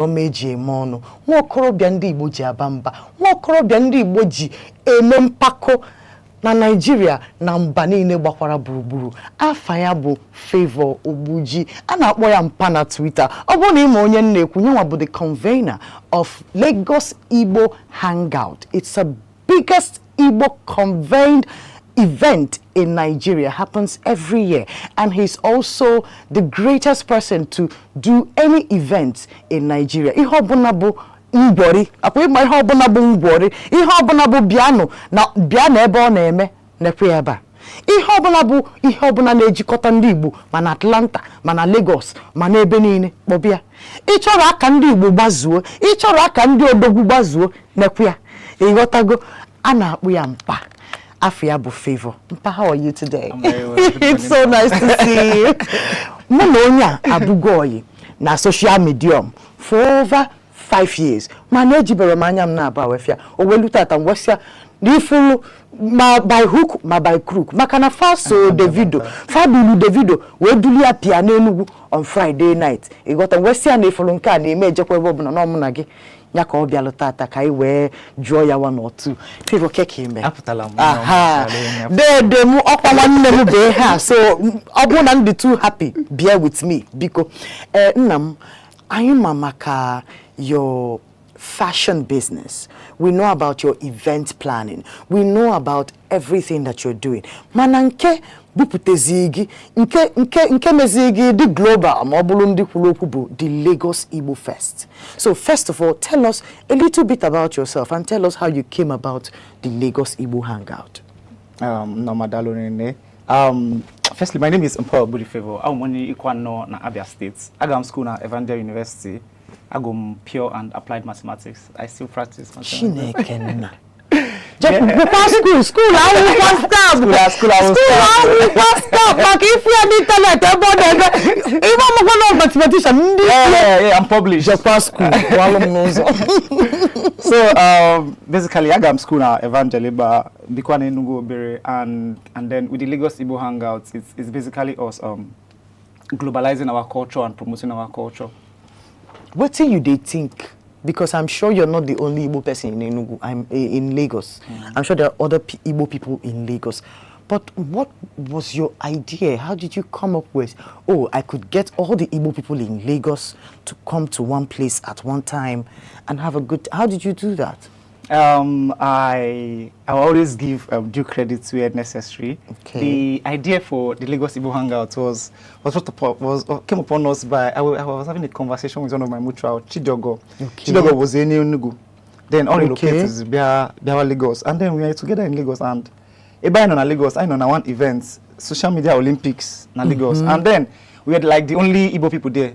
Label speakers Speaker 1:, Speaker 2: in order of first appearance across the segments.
Speaker 1: Omeji mono, Wokorobia ndi Igbo ji abamba, Wokorobia ndi Igbo ji mpako na Nigeria na mba niile gbakwara buruburu. Afa ya bụ Favour Ogbuji. A na-akpọ ya mpa na Twitter. Ọ bụ na ime onye na-ekwu nyanwa bụ the convener of Lagos Igbo Hangout. It's the biggest Igbo convened event in Nigeria, happens every year, and he's also the greatest person to do any event in Nigeria. Ihe ọbụla bụ ngwori, akwa ịma ihe ọbụla bụ ngwori, ihe ọbụla bụ bịa na ebe ọ na-eme nekwe ebe a. Ihe ọbụla na-ejikọta ndị Igbo ma na Atlanta, ma na Lagos, ma na ebe niile kpọbịa. Ị chọrọ aka ndị Igbo gbazuo, ị chọrọ aka ndị odogwu gbazuo nekwe ya. Ịghọtago, a na-akpụ ya mpa. Afia bụ Favour. Mpa, how are you today?
Speaker 2: I'm very well.
Speaker 1: It's so nice to see you. Munonya abugoyi na social medium for over 5 years. Maneji beromanyam na aba wefia. Oweluta tamwesya difulu ma by hook ma by crook. Makana faso Davido. Fabulu Davido we dulia piano enugu on Friday night. Igota wesya na ifulunka na imeje kwa ebo na mu na gi. Nyaka obia lotata kai we draw ya 1 or 2. Favour keke imbe. Aha. De mu okwa nwanne mu be ha. So obu na ndi too happy. Bear with me because nnam ayima maka your fashion business. We know about your event planning. We know about everything that you're doing. Mananke buputezigi nke mezigi the global mobulundi kulokubu the Lagos Igbo Fest. So first of all, tell us a little bit about yourself and tell us how you came about the Lagos Igbo Hangout.
Speaker 2: Firstly, my name is Favour. I'm only Ikwano na Abia State. I go school na Evangel University. I go pure and applied mathematics. I still practice
Speaker 1: Chinekena. School. I will stop. Like if we are the internet, even mathematician.
Speaker 2: Yeah, I'm published.
Speaker 1: Just pass school.
Speaker 2: So basically, I go school now, Evangel, but Bikwane Nugo Bere, and then with the Lagos Igbo Hangouts, it's basically us globalizing our culture and promoting our culture.
Speaker 1: What do you think? Because I'm sure you're not the only Igbo person in Enugu. I'm in Lagos. I'm sure there are other Igbo people in Lagos. But what was your idea? How did you come up with, oh, I could get all the Igbo people in Lagos to come to one place at one time and have a good... How did you do that?
Speaker 2: I always give due credit where necessary.
Speaker 1: Okay.
Speaker 2: The idea for the Lagos Igbo Hangout came upon us by I was having a conversation with one of my mutual Chidogo. Okay. Chidogo was in Enugu. Then all relocated to Biawa Lagos, and then we were together in Lagos. And I know Lagos, I know one event, social media Olympics in Lagos, and then we had like the only Igbo people there.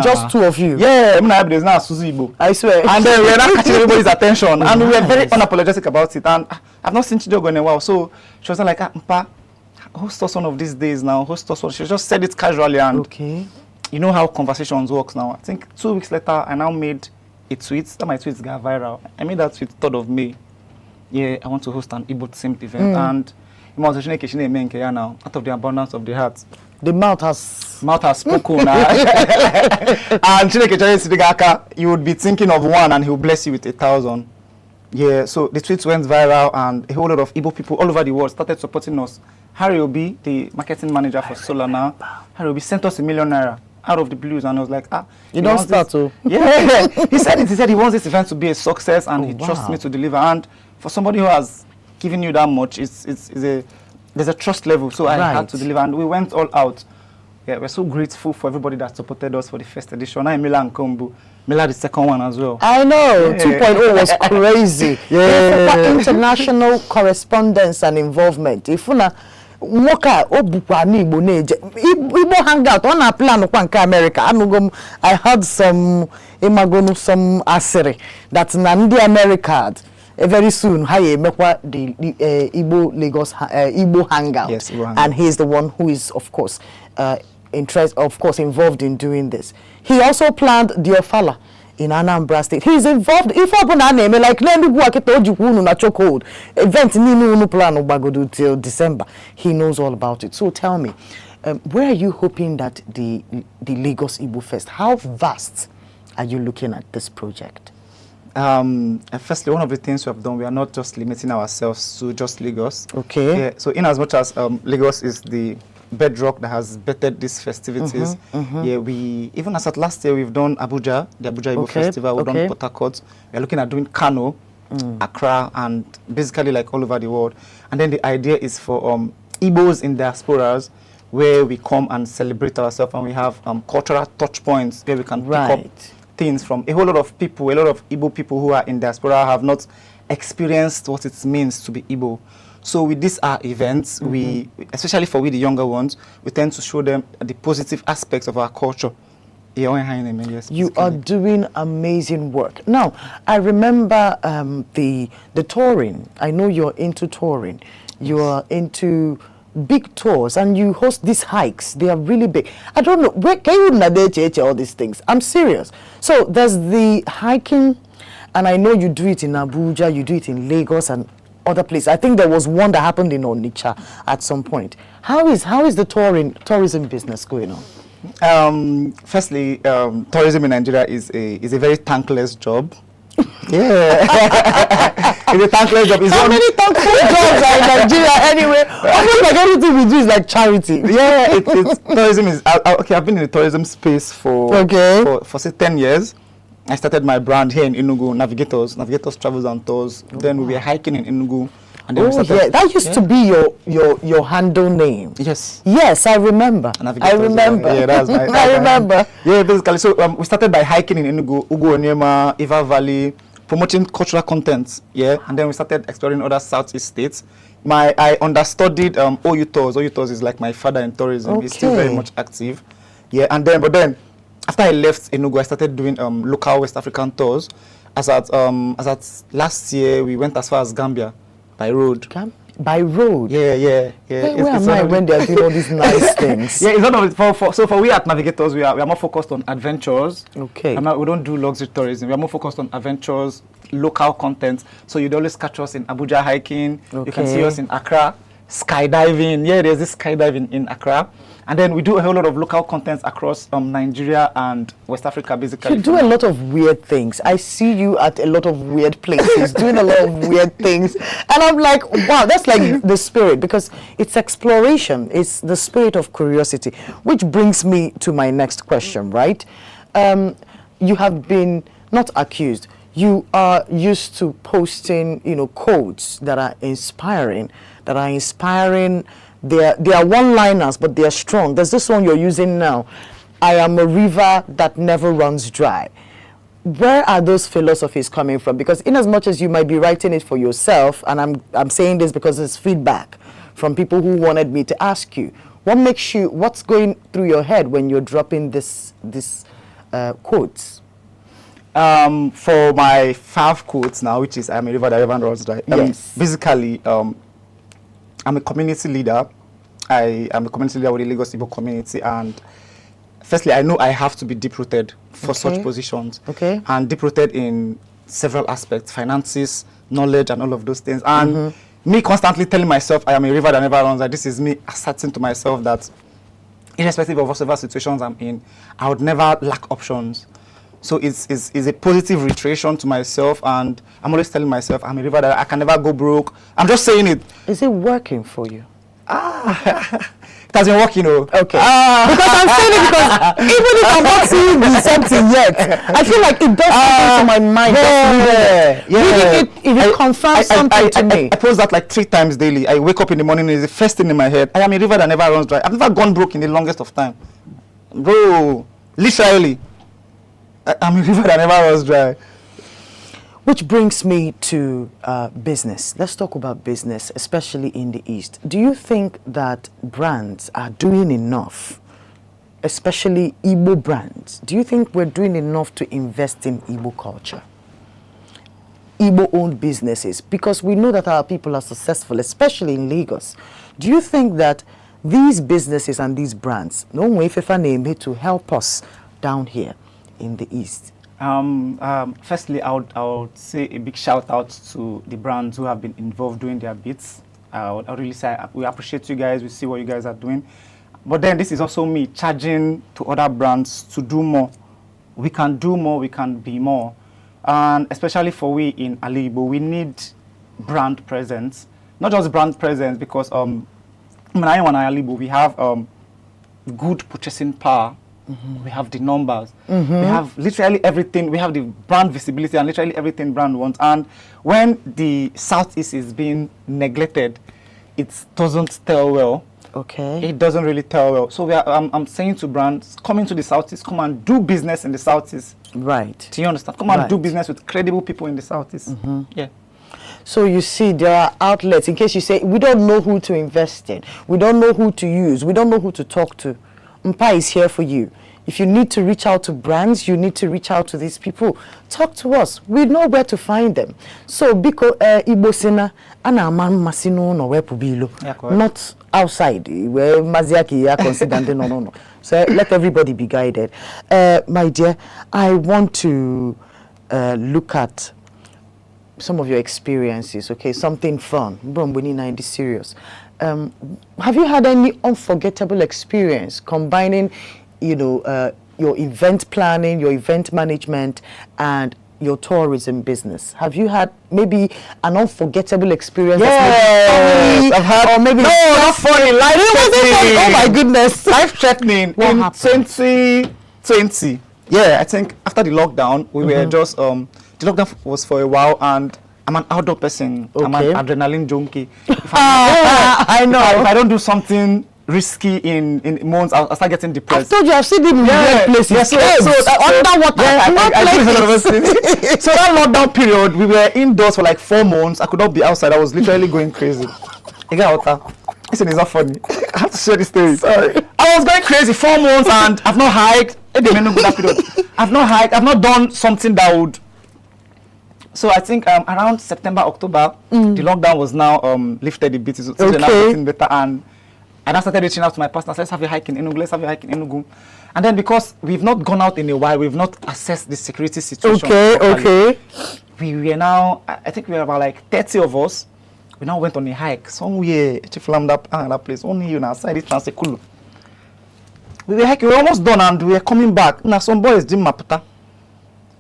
Speaker 1: Just 2 of you?
Speaker 2: Yeah, Suzu Igbo.
Speaker 1: I swear.
Speaker 2: And then we were not catching everybody's attention. And we were very unapologetic about it. And I've not seen Chidogo in a while. So she was like, Mpa, host us one of these days now. Host us one. She just said it casually. And you know how conversations work now. I think 2 weeks later, I now made a tweet. That my tweets got viral. I made that tweet 3rd of May. Yeah, I want to host an Igbo-themed event. And now, out of the abundance of the heart,
Speaker 1: the mouth has
Speaker 2: spoken. And you would be thinking of one and he will bless you with 1,000. Yeah, so the tweets went viral and a whole lot of Igbo people all over the world started supporting us. Harry Obi, the marketing manager for Solana, Harry Obi sent us ₦1 million out of the blues, and I was like,
Speaker 1: you don't start to.
Speaker 2: Yeah, he said he wants this event to be a success and he trusts me to deliver. And for somebody who has given you that much, there's a trust level, so I had to deliver, and we went all out. Yeah, we're so grateful for everybody that supported us for the first edition. I'm Mila and Kombu. Mila the second one as well.
Speaker 1: I know, 2.0 was crazy. Yeah. International correspondence and involvement. If una Moka Obukwa Igbo neje Igbo Hangout on a plan kwa America. I heard some asiri that Nandi America. Very soon, Mekwa the Igbo Lagos Igbo Hangout,
Speaker 2: yes, Igbo Hangout.
Speaker 1: And he's the one who is, of course, involved in doing this. He also planned the Ofala in Anambra State. He's involved. If I name like chokehold event ninu plan obagodu till December, he knows all about it. So tell me, where are you hoping that the Lagos Igbo Fest? How vast are you looking at this project?
Speaker 2: Firstly, one of the things we have done, we are not just limiting ourselves to just Lagos.
Speaker 1: Okay.
Speaker 2: Yeah, so in as much as Lagos is the bedrock that has bettered these festivities, yeah, we, even as at last year, we've done Abuja, the Abuja Igbo Festival, we've done Port Harcourt, we're looking at doing Kano, Accra, and basically like all over the world. And then the idea is for Igbos in diasporas, where we come and celebrate ourselves, and we have cultural touch points where we can pick up things from a whole lot of people. A lot of Igbo people who are in diaspora have not experienced what it means to be Igbo. So with these events, we, especially for we the younger ones, we tend to show them the positive aspects of our culture. Yes,
Speaker 1: you are doing amazing work. Now, I remember the touring. I know you're into touring. You are into big tours, and you host these hikes. They are really big. I don't know, where can you all these things? I'm serious. So there's the hiking, and I know you do it in Abuja, you do it in Lagos and other places. I think there was one that happened in Onitsha at some point. How is the tourism business going on?
Speaker 2: Firstly, tourism in Nigeria is a very thankless job. Yeah. It's a thankless job.
Speaker 1: How many thankless jobs are in Nigeria anyway? Almost like everything we do is like charity.
Speaker 2: Yeah, it's tourism is okay. I've been in the tourism space for say 10 years. I started my brand here in Enugu, Navigators Travels and Tours. Then we were hiking in Enugu. And then
Speaker 1: that used to be your handle name.
Speaker 2: Yes.
Speaker 1: Yes, I remember. I remember.
Speaker 2: Yeah, that's my.
Speaker 1: I remember.
Speaker 2: Yeah, basically. So we started by hiking in Enugu, Ugu Onyema, Iva Valley, promoting cultural content. Yeah, and then we started exploring other Southeast states. I understudied OU Tours. OU Tours is like my father in tourism. He's still very much active. Yeah, but then after I left Enugu, I started doing local West African tours. As at last year, we went as far as Gambia. By road.
Speaker 1: By road?
Speaker 2: Yeah.
Speaker 1: Where am I when they're doing all these nice things?
Speaker 2: Yeah, it's not so for we at Navigators, we are more focused on adventures.
Speaker 1: Okay.
Speaker 2: We don't do luxury tourism. We are more focused on adventures, local content. So you'd always catch us in Abuja hiking. Okay. You can see us in Accra skydiving. Yeah, there's this skydiving in Accra. And then we do a whole lot of local contents across Nigeria and West Africa, basically.
Speaker 1: You do a lot of weird things. I see you at a lot of weird places, doing a lot of weird things. And I'm like, wow, that's like the spirit, because it's exploration. It's the spirit of curiosity, which brings me to my next question, right? You have been not accused. You are used to posting, quotes that are inspiring, They are one-liners, but they are strong. There's this one you're using now. I am a river that never runs dry. Where are those philosophies coming from? Because in as much as you might be writing it for yourself, and I'm saying this because it's feedback from people who wanted me to ask you, what's going through your head when you're dropping this quotes?
Speaker 2: For my 5 quotes now, which is I'm a river that never runs dry.
Speaker 1: Yes.
Speaker 2: Basically, I'm a community leader. I am a community leader with the Lagos Igbo community, and firstly, I know I have to be deep-rooted for such positions.
Speaker 1: Okay.
Speaker 2: And deep-rooted in several aspects, finances, knowledge, and all of those things. And me constantly telling myself I am a river that never runs dry. This is me asserting to myself that irrespective of whatever situations I'm in, I would never lack options. So it's a positive reiteration to myself, and I'm always telling myself I'm a river that I can never go broke. I'm just saying it.
Speaker 1: Is it working for you?
Speaker 2: It has been working,
Speaker 1: Okay. Because I'm saying it because even if I'm not seeing something yet, I feel like it does something to my mind. It confirms something to me.
Speaker 2: I post that like 3 times daily. I wake up in the morning, it's the first thing in my head. I am a river that never runs dry. I've never gone broke in the longest of time. Bro, literally. I'm a river that never runs dry.
Speaker 1: Which brings me to business. Let's talk about business, especially in the East. Do you think that brands are doing enough, especially Igbo brands? Do you think we're doing enough to invest in Igbo culture? Igbo-owned businesses? Because we know that our people are successful, especially in Lagos. Do you think that these businesses and these brands, no way to help us down here in the East?
Speaker 2: Firstly, I would say a big shout out to the brands who have been involved doing their bits. I would really say we appreciate you guys. We see what you guys are doing. But then this is also me charging to other brands to do more. we can do more, we can be more. And especially for we in Igbo, we need brand presence. Not just brand presence, because in Igbo, we have good purchasing power. We have the numbers. We have literally everything. We have the brand visibility and literally everything brand wants. And when the Southeast is being neglected, it doesn't tell well.
Speaker 1: Okay.
Speaker 2: It doesn't really tell well. So I'm saying to brands, come into the Southeast, come and do business in the Southeast.
Speaker 1: Right.
Speaker 2: Do you understand? Come and do business with credible people in the Southeast. Yeah.
Speaker 1: So you see, there are outlets, in case you say, we don't know who to invest in, we don't know who to use, we don't know who to talk to. Mpa is here for you. If you need to reach out to brands, you need to reach out to these people. Talk to us. We know where to find them. So, because Igbo Sina, ana man masino no we pubilo, not outside where Maziaki ya consider no. So let everybody be guided. My dear, I want to look at some of your experiences. Okay, something fun. We need 90 serious. Have you had any unforgettable experience combining, your event planning, your event management, and your tourism business? Have you had maybe an unforgettable experience?
Speaker 2: Yes, I've had.
Speaker 1: Or maybe
Speaker 2: not funny, life-threatening.
Speaker 1: Oh my goodness,
Speaker 2: life-threatening. In 2020, yeah, I think after the lockdown, we were just the lockdown was for a while, and I'm an outdoor person. I'm an adrenaline junkie.
Speaker 1: I know.
Speaker 2: If I don't do something risky in months, I'll start getting depressed.
Speaker 1: I told you, I've seen him in great places.
Speaker 2: Yeah, so
Speaker 1: underwater.
Speaker 2: So that lockdown period, we were indoors for like 4 months. I could not be outside. I was literally going crazy. Listen, it's not funny. I have to share this story. Sorry. I was going crazy 4 months, and I've not hiked. I've not hiked. I've not done something that would. So I think around September, October, the lockdown was now lifted a bit. So they're now getting better, and I started reaching out to my partners. Let's have a hike in Enugu. Let's have a hike in Enugu. And then because we've not gone out in a while, we've not assessed the security situation.
Speaker 1: Okay.
Speaker 2: We were now, I think we were about like 30 of us. We now went on a hike somewhere, that place. Only you now outside it, Transekulu. We were hiking. We were almost done, and we were coming back. Now some boys did maputa.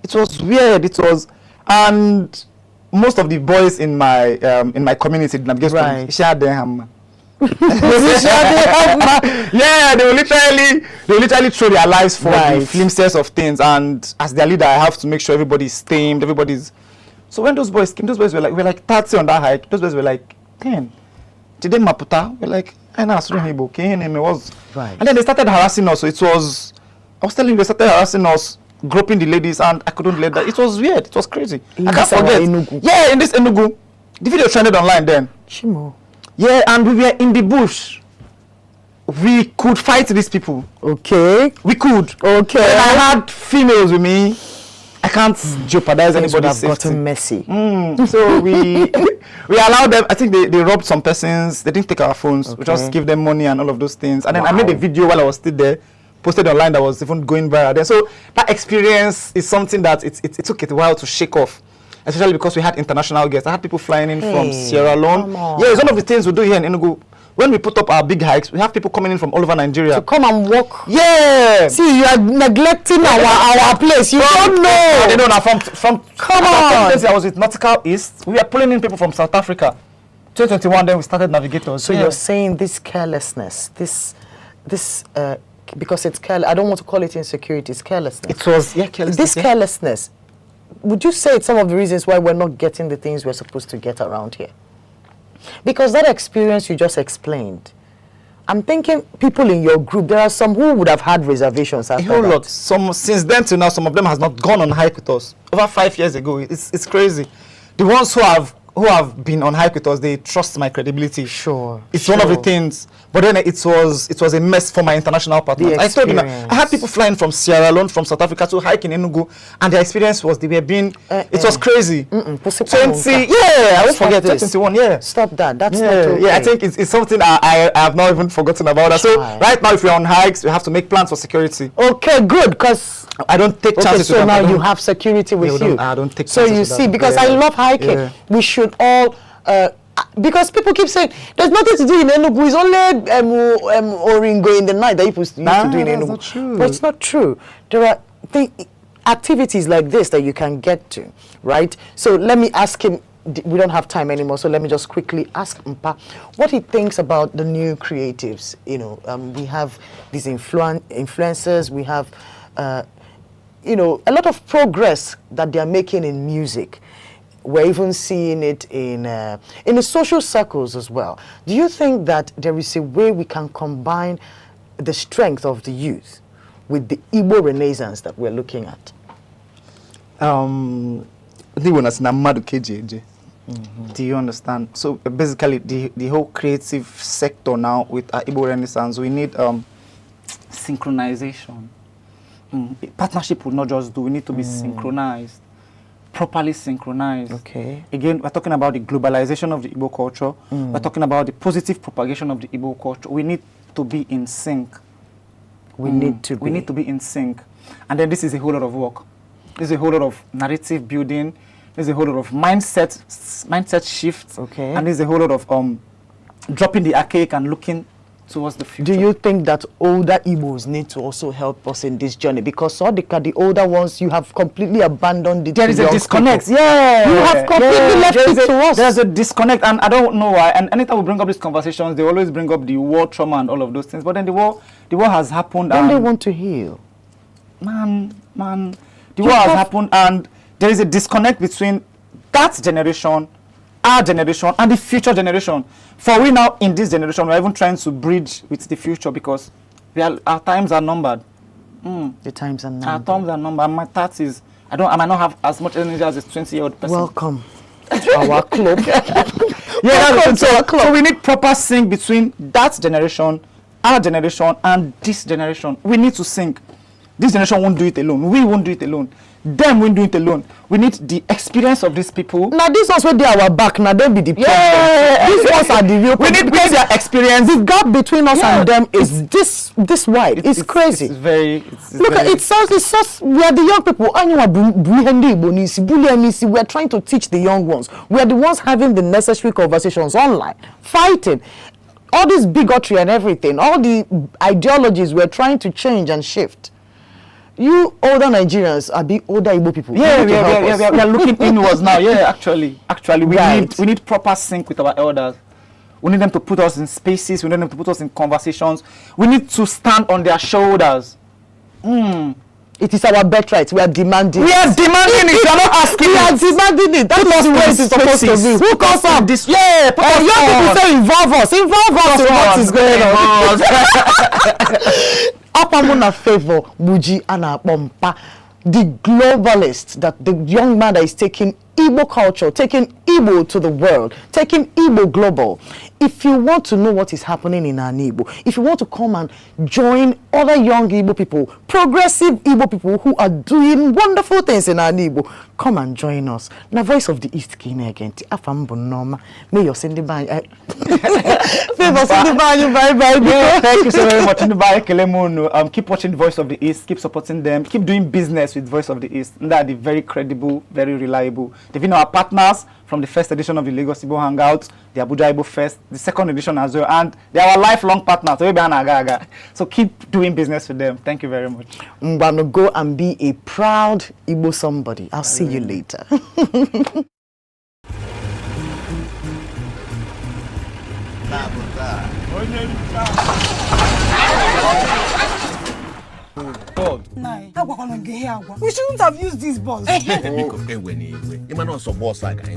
Speaker 2: It was weird. It was. And most of the boys in my community, shared their hammer. Yeah, they will literally throw their lives for the flimsiest of things. And as their leader, I have to make sure everybody's tamed, everybody's. So when those boys came, those boys were like 30 on that hike. Those boys were like 10. Today Maputa, we're like, I know was. Right. And then they started harassing us. So it was. I was telling you, they started harassing us, groping the ladies, and I couldn't let that. It was weird. It was crazy. I can't forget. Enugu. Yeah, in this Enugu. The video trended online then.
Speaker 1: Chimo.
Speaker 2: Yeah, and we were in the bush. We could fight these people.
Speaker 1: Okay.
Speaker 2: We could.
Speaker 1: Okay.
Speaker 2: And I had females with me. I can't jeopardize anybody's safety.
Speaker 1: Gotten messy.
Speaker 2: So we allowed them. I think they robbed some persons. They didn't take our phones.
Speaker 1: Okay.
Speaker 2: We just give them money and all of those things. And then I made a video while I was still there, posted online, that was even going viral then. So that experience is something that it took a while to shake off, especially because we had international guests. I had people flying in from Sierra Leone. Yeah, it's one of the things we do here in Enugu. When we put up our big hikes, we have people coming in from all over Nigeria
Speaker 1: to come and walk.
Speaker 2: Yeah.
Speaker 1: See, you are neglecting our place. You don't know.
Speaker 2: They don't know. From
Speaker 1: come on.
Speaker 2: I was with Nautical East. We were pulling in people from South Africa. 2021, then we started Navigators.
Speaker 1: So you're saying this carelessness, this because it's careless. I don't want to call it insecurity. It's carelessness.
Speaker 2: It was carelessness.
Speaker 1: This carelessness. Would you say it's some of the reasons why we're not getting the things we're supposed to get around here? Because that experience you just explained, I'm thinking people in your group, there are some who would have had reservations after
Speaker 2: a whole
Speaker 1: that.
Speaker 2: lot. Since then to now, some of them has not gone on hike with us. Over 5 years ago, it's crazy. The ones who have been on hike with us, they trust my credibility.
Speaker 1: Sure.
Speaker 2: It's one of the things. But then it was a mess for my international partners. I told them, I had people flying from Sierra Leone, from South Africa to hike in Enugu, and their experience was they were being. It was crazy. 20. Yeah, I won't forget it. 21. Yeah.
Speaker 1: Stop that. That's not okay.
Speaker 2: Yeah, I think it's something I have not even forgotten about that. So right now, if we're on hikes, we have to make plans for security.
Speaker 1: Okay, good, because
Speaker 2: I don't take chances.
Speaker 1: So now you have security with you.
Speaker 2: I don't take chances.
Speaker 1: So you see, because I love hiking, we should all. Because people keep saying there's nothing to do in Enugu. It's only Oringo in the night that people used to do in Enugu.
Speaker 2: Not true.
Speaker 1: But it's not true. There are activities like this that you can get to, right? So let me ask him, we don't have time anymore, so let me just quickly ask Mpa what he thinks about the new creatives. You know, we have these influencers, we have, you know, a lot of progress that they are making in music. We're even seeing it in the social circles as well. Do you think that there is a way we can combine the strength of the youth with the Igbo Renaissance that we're looking at?
Speaker 2: Do you understand? So basically, the whole creative sector now with Igbo Renaissance, we need synchronization. Partnership would not just do. We need to be synchronized, properly synchronized.
Speaker 1: Okay.
Speaker 2: Again, we're talking about the globalization of the Igbo culture. We're talking about the positive propagation of the Igbo culture. We need to be in sync.
Speaker 1: We need to
Speaker 2: be in sync. And then this is a whole lot of work. This is a whole lot of narrative building. There's a whole lot of mindset shifts.
Speaker 1: Okay.
Speaker 2: And there's a whole lot of dropping the archaic and looking towards the future.
Speaker 1: Do you think that older Igbos need to also help us in this journey? Because the older ones, you have completely abandoned it.
Speaker 2: There is a disconnect.
Speaker 1: People. Yeah. You have completely left it to us.
Speaker 2: There's a disconnect, and I don't know why. And anytime we bring up these conversations, they always bring up the war trauma and all of those things. But then the war has happened.
Speaker 1: Don't they want to heal?
Speaker 2: Man, the war has happened, and there is a disconnect between that generation, our generation, and the future generation. For we now in this generation, we're even trying to bridge with the future because our times are numbered.
Speaker 1: The times are numbered.
Speaker 2: Our times are numbered. My 30s, I might not have as much energy as a 20-year-old person.
Speaker 1: Welcome to our club.
Speaker 2: So we need proper sync between that generation, our generation, and this generation. We need to sync. This generation won't do it alone. We won't do it alone. Them won't do it alone. We need the experience of these people.
Speaker 1: Now this ones where they are our back. Now don't be the problem. These ones are the real.
Speaker 2: We need their experience.
Speaker 1: The gap between us and them is this wide. It's crazy.
Speaker 2: It's very.
Speaker 1: Look, it's so. We are the young people. We are trying to teach the young ones. We are the ones having the necessary conversations online, fighting. All this bigotry and everything, all the ideologies we're trying to change and shift. You older Nigerians are the older Igbo people.
Speaker 2: We are looking inwards now. Yeah, actually, we need proper sync with our elders. We need them to put us in spaces. We need them to put us in conversations. We need to stand on their shoulders.
Speaker 1: It is our birthright. We are demanding.
Speaker 2: We are demanding it. We are not asking.
Speaker 1: We are demanding it. That's the way it's supposed to be. Who calls up this? Yeah, young people say involve us. Involve us in what is going on. Apamuna favor Muji Ana Pompa, the globalist, that the young man that is taking Igbo culture, taking Igbo to the world, taking Igbo global. If you want to know what is happening in an Igbo, if you want to come and join other young Igbo people, progressive Igbo people who are doing wonderful things in an Igbo, come and join us. Now, Voice of the East Kine again. May your Cindy bye.
Speaker 2: Thank you so very much. Keep watching Voice of the East, keep supporting them, keep doing business with Voice of the East. They are the very credible, very reliable. They've been our partners from the first edition of the Lagos Igbo Hangout, the Abuja Igbo Fest, the second edition as well, and they are our lifelong partners. So keep doing business with them. Thank you very much.
Speaker 1: I'm gonna go and be a proud Igbo somebody. I'll see you later.
Speaker 3: We shouldn't have used these balls.
Speaker 4: You might not support like I